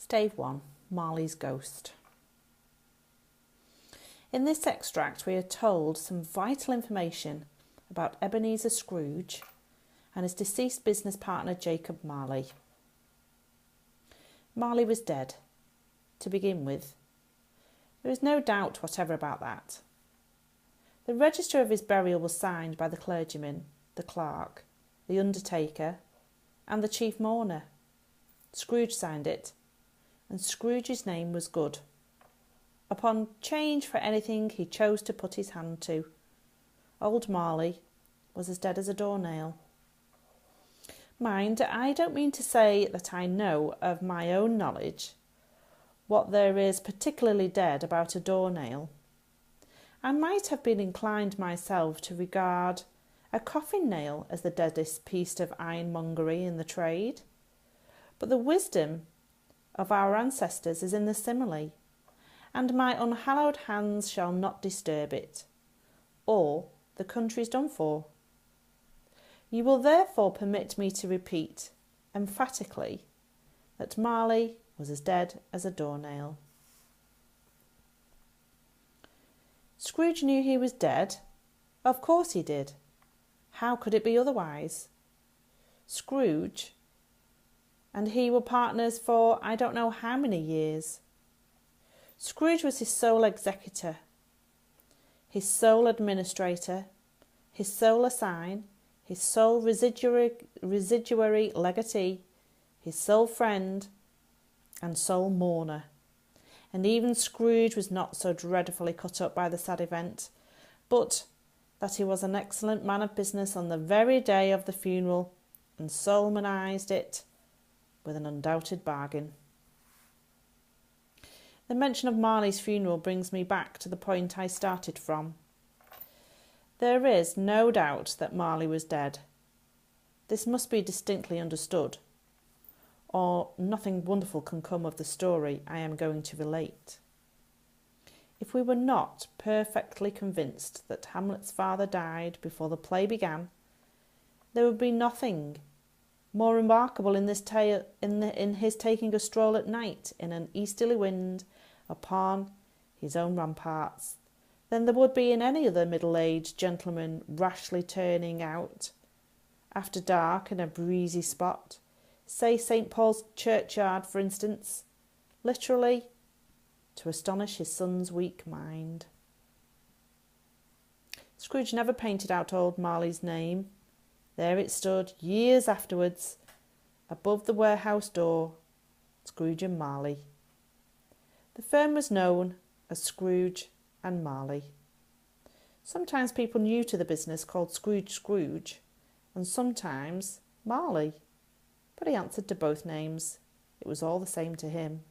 Stave 1, Marley's Ghost. In this extract we are told some vital information about Ebenezer Scrooge and his deceased business partner Jacob Marley. Marley was dead, to begin with. There is no doubt whatever about that. The register of his burial was signed by the clergyman, the clerk, the undertaker and the chief mourner. Scrooge signed it, and Scrooge's name was good. Upon change for anything he chose to put his hand to, old Marley was as dead as a doornail. Mind, I don't mean to say that I know of my own knowledge what there is particularly dead about a doornail. I might have been inclined myself to regard a coffin nail as the deadest piece of ironmongery in the trade, but the wisdom of our ancestors is in the simile, and my unhallowed hands shall not disturb it, or the country's done for. You will therefore permit me to repeat emphatically that Marley was as dead as a doornail. Scrooge knew he was dead. Of course he did. How could it be otherwise? Scrooge and he were partners for I don't know how many years. Scrooge was his sole executor, his sole administrator, his sole assign, his sole residuary legatee, his sole friend and sole mourner. And even Scrooge was not so dreadfully cut up by the sad event, but that he was an excellent man of business on the very day of the funeral and solemnised it with an undoubted bargain. The mention of Marley's funeral brings me back to the point I started from. There is no doubt that Marley was dead. This must be distinctly understood, or nothing wonderful can come of the story I am going to relate. If we were not perfectly convinced that Hamlet's father died before the play began, there would be nothing more remarkable in this tale in his taking a stroll at night in an easterly wind upon his own ramparts than there would be in any other middle-aged gentleman rashly turning out after dark in a breezy spot, say St. Paul's churchyard, for instance, literally to astonish his son's weak mind. Scrooge never painted out old Marley's name. There it stood, years afterwards, above the warehouse door, Scrooge and Marley. The firm was known as Scrooge and Marley. Sometimes people new to the business called Scrooge, and sometimes Marley, but he answered to both names. It was all the same to him.